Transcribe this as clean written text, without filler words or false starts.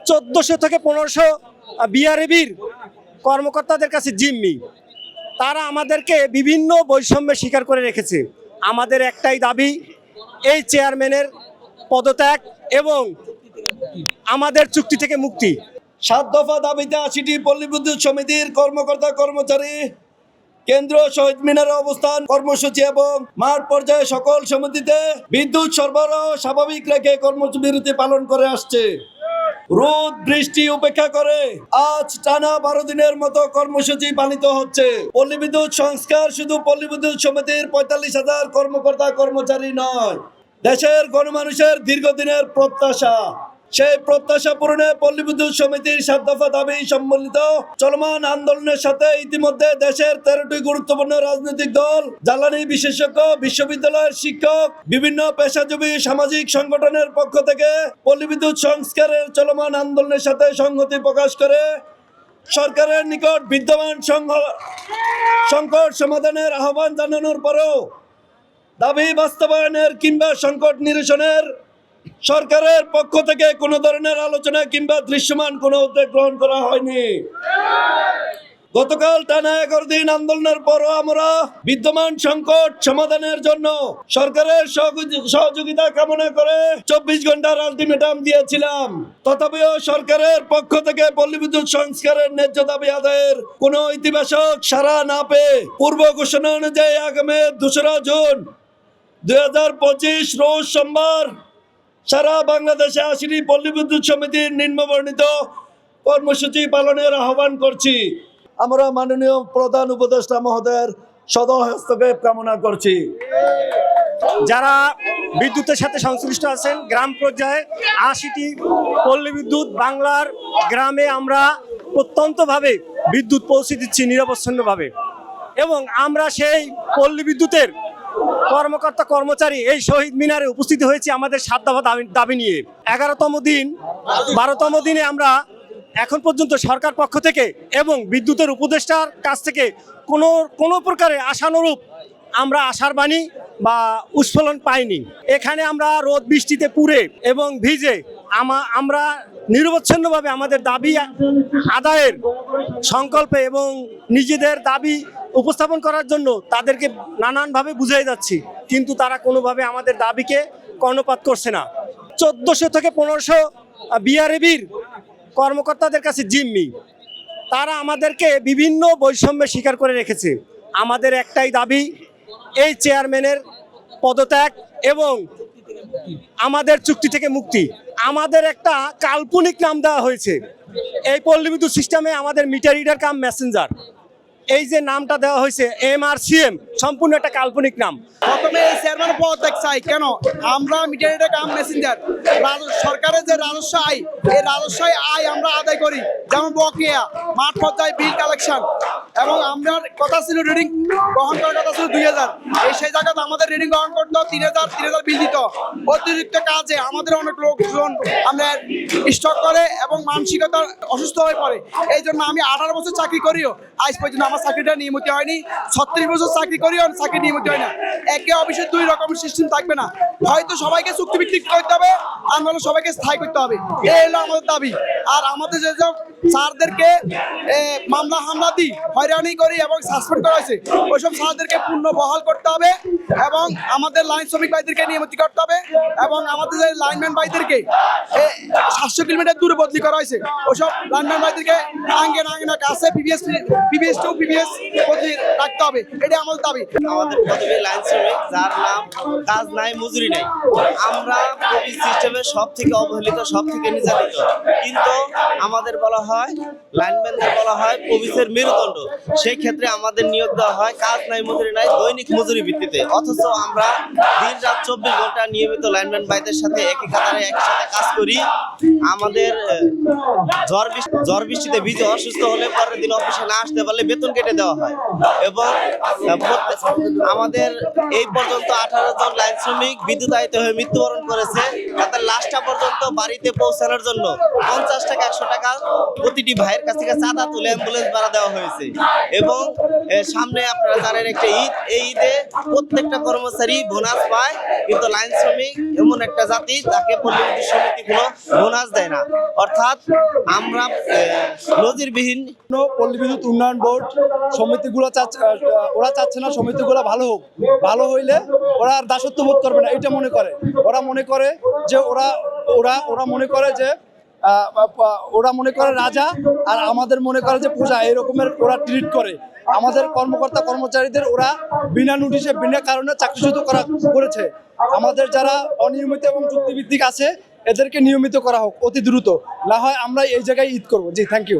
1400 থেকে 1500 বিআরএবির কর্মকর্তাদের কাছে জিম্মি। তারা আমাদেরকে বিভিন্ন বৈষম্যের শিকার করে রেখেছে। আমাদের একটাই দাবি, এই চেয়ারম্যানের পদত্যাগ এবং আমাদের চুক্তি থেকে মুক্তি। 7 দফা দাবিতে 80টি পল্লী বিদ্যুৎ সমিতির কর্মকর্তা কর্মচারী কেন্দ্র শহীদ মিনারে অবস্থান কর্মসূচি এবং মাঠ পর্যায়ে সকল সমিতিতে বিদ্যুৎ সরবরাহ স্বাভাবিক রেখে কর্মবিরতি পালন করে আসছে। রোদ বৃষ্টি উপেক্ষা করে আজ টানা 12 দিনের মতো কর্মসূচি পালিত হচ্ছে। পল্লী বিদ্যুৎ সংস্কার শুধু পল্লী বিদ্যুৎ সমিতির 45,000 কর্মকর্তা কর্মচারী নয়, দেশের গণমানুষের দীর্ঘদিনের প্রত্যাশা। সেই প্রত্যাশা পূরণে পল্লী বিদ্যুৎ সমিতির 7 দফা দাবি সম্বলিত চলমান আন্দোলনের সাথে ইতিমধ্যে দেশের 13টি গুরুত্বপূর্ণ রাজনৈতিক দল, জ্বালানি বিশেষজ্ঞ, বিশ্ববিদ্যালয়ের শিক্ষক, বিভিন্ন পেশাজীবী সামাজিক সংগঠনের পক্ষ থেকে পল্লী বিদ্যুৎ সংস্কারের চলমান আন্দোলনের সাথে সংহতি প্রকাশ করে সরকারের নিকট বিদ্যমান সংকট সমাধানের আহ্বান জানানোর পরও দাবি বাস্তবায়নের কিংবা সংকট নিরসনের সরকারের পক্ষ থেকে কোনো ধরনের আলোচনা কিংবা দৃশ্যমান কোনো উদ্যোগ গ্রহণ করা হয়নি। গতকাল টানা 11 দিন আন্দোলনের পরও আমরা বিদ্যমান সংকট সমাধানের জন্য সরকারের সহযোগিতা কামনা করে 24 ঘন্টার আলটিমেটাম দিয়েছিলাম। তথাপিও সরকারের পক্ষ থেকে পল্লী বিদ্যুৎ সংস্কারের ন্যায্য দাবি আদায়ের কোনো ইতিবাচক সাড়া না পেয়ে পূর্ব ঘোষণা অনুযায়ী আগামী 2রা জুন 2025 রোজ সোমবার সারা বাংলাদেশে 80টি পল্লী বিদ্যুৎ সমিতির নিম্নবর্ণিত কর্মসূচি পালনের আহ্বান করছি। আমরা মাননীয় প্রধান উপদেষ্টা মহোদয়ের সদয় হস্তক্ষেপ কামনা করছি। যারা বিদ্যুতের সাথে সংশ্লিষ্ট আছেন, গ্রাম পর্যায়ে 80টি পল্লী বিদ্যুৎ বাংলার গ্রামে আমরা প্রত্যন্তভাবে বিদ্যুৎ পৌঁছে দিচ্ছি নিরবচ্ছিন্নভাবে, এবং আমরা সেই পল্লী বিদ্যুতের কর্মকর্তা কর্মচারী এই শহীদ মিনারে উপস্থিত হয়েছি আমাদের 7 দফা দাবি নিয়ে। 11তম দিন 12তম দিনে আমরা এখন পর্যন্ত সরকার পক্ষ থেকে এবং বিদ্যুতের উপদেষ্টার কাছ থেকে কোনো প্রকারে আশানুরূপ আমরা আশার বাণী বা উৎফলন পাইনি। এখানে আমরা রোদ বৃষ্টিতে পুড়ে এবং ভিজে আমরা নিরবচ্ছিন্নভাবে আমাদের দাবি আদায়ের সংকল্পে এবং নিজেদের দাবি উপস্থাপন করার জন্য তাদেরকে নানানভাবে বুঝিয়ে যাচ্ছি, কিন্তু তারা কোনোভাবে আমাদের দাবিকে কর্ণপাত করছে না। 1400 থেকে 1500 বিআরএবির কর্মকর্তাদের কাছে জিম্মি। তারা আমাদেরকে বিভিন্ন বৈষম্যের শিকার করে রেখেছে। আমাদের একটাই দাবি, এই চেয়ারম্যানের পদত্যাগ এবং আমাদের চুক্তি থেকে মুক্তি। আমাদের একটা কাল্পনিক নাম দেওয়া হয়েছে এই পল্লী বিদ্যুৎ সিস্টেমে, আমাদের মিটার রিডার কাম মেসেঞ্জার। এই যে নামটা দেওয়া হয়েছে MRCM, সম্পূর্ণ একটা কাল্পনিক নাম। প্রথমে এই চেয়ারম্যান পদত্যাগ চাই। কেন? আমরা মিটার রিডার কাম মেসেঞ্জার, সরকারের যে রাজস্ব আয়, এই রাজস্ব আয় আমরা আদায় করি, যেমন বকেয়া, মাঠ পর্যায়ে বিল কালেকশন, এবং আমার কথা ছিল রিডিং গ্রহণ করার কথা ছিল 2000, সেই জায়গাতে আমাদের রিডিং গ্রহণ করতে 3000 বিল দিত। অতিরিক্ত কাজে আমাদের অনেক লোকজন আমরা স্টক করে এবং মানসিকতা অসুস্থ হয়ে পড়ে। এই জন্য আমি 18 বছর চাকরি করিও আজ পর্যন্ত আমার চাকরিটা নিয়মিত হয়নি। 36 বছর চাকরি করিও চাকরি নিয়মিত হয় না। একে অফিসে 2 রকমের সিস্টেম থাকবে না, হয়তো সবাইকে চুক্তিভিত্তিক করতে হবে, আর নাহলে সবাইকে স্থায়ী করতে হবে। এই হলো আমাদের দাবি। আর আমাদের যেসব স্যারদেরকে মামলা হামলা দিই, হয়রানি করি এবং সাসপেন্ড করা হয়েছে, ওইসব স্যারদেরকে পূর্ণ বহাল করতে হবে এবং আমাদের লাইন শ্রমিক ভাইদেরকে নিয়মিত করতে হবে, এবং আমাদের যে লাইনম্যান ভাইদেরকে 700 কিলোমিটার দূরে বদলি করা হয়েছে, ওইসব লাইনম্যান ভাইদেরকে আঙ্গে না কাছে PBS টু PBS বদলি রাখতে হবে। এটাই আমাদের দাবি। আমাদের প্রথমে লাইন শ্রমিক, যার নাম কাজ নাই মজুরি নাই। আমরা প্রবি সিস্টেমের সব থেকে অবহেলিত, সব থেকে নির্যাতিত, কিন্তু আমাদের বলা হয়, লাইনম্যানদের বলা হয় প্রবিসের মেরুদণ্ড। সেই ক্ষেত্রে আমাদের নিয়োগ দেওয়া হয় কাজ নাই মজুরি নাই, দৈনিক মজুরি ভিত্তিতে। অথচ আমরা দিন রাত 24 ঘন্টা নিয়মিত লাইনম্যান ভাইদের সাথে একই কাতারে একসাথে কাজ করি। আমাদের ঝড় বৃষ্টিতে ভিজে অসুস্থ হলে পরের দিন অফিসে না আসতে পারলে বেতন কেটে দেওয়া হয়। এবং আমাদের এই পর্যন্ত 18 জন লাইন শ্রমিক বিদ্যুতায়িত হয়ে মৃত্যুবরণ করেছে। তাদের লাস্টটা পর্যন্ত বাড়িতে পৌঁছানোর জন্য 50 টাকা 100 টাকা প্রতিটি ভাইয়ের কাছ থেকে চাঁদা তুলে অ্যাম্বুলেন্স ভাড়া দেওয়া হয়েছে। এবং সামনে আপনারা জানেন একটা ঈদ, এই ঈদে প্রত্যেকটা কর্মচারী বোনাস পায়, কিন্তু লাইন শ্রমিক এমন একটা জাতি তাকে পল্লী বিদ্যুৎ সমিতি কোনো বোনাস দেয় না। অর্থাৎ আমরা নজিরবিহীন পল্লী বিদ্যুৎ উন্নয়ন বোর্ড সমিতিগুলো চাচ্ছে, ওরা চাচ্ছে না সমিতিগুলো ভালো হোক। ভালো হইলে ওরা আর দাসত্ব বোধ করবে না, এটা মনে করে। ওরা মনে করে যে ওরা মনে করে যে ওরা মনে করে রাজা, আর আমাদের মনে করে যে প্রজা, এরকমের ওরা ট্রিট করে। আমাদের কর্মকর্তা কর্মচারীদের ওরা বিনা নোটিশে বিনা কারণে চাকরিচ্যুত করেছে। আমাদের যারা অনিয়মিত এবং চুক্তিভিত্তিক আছে এদেরকে নিয়মিত করা হোক অতি দ্রুত, না হয় আমরা এই জায়গায় ঈদ করবো। জি, থ্যাংক ইউ।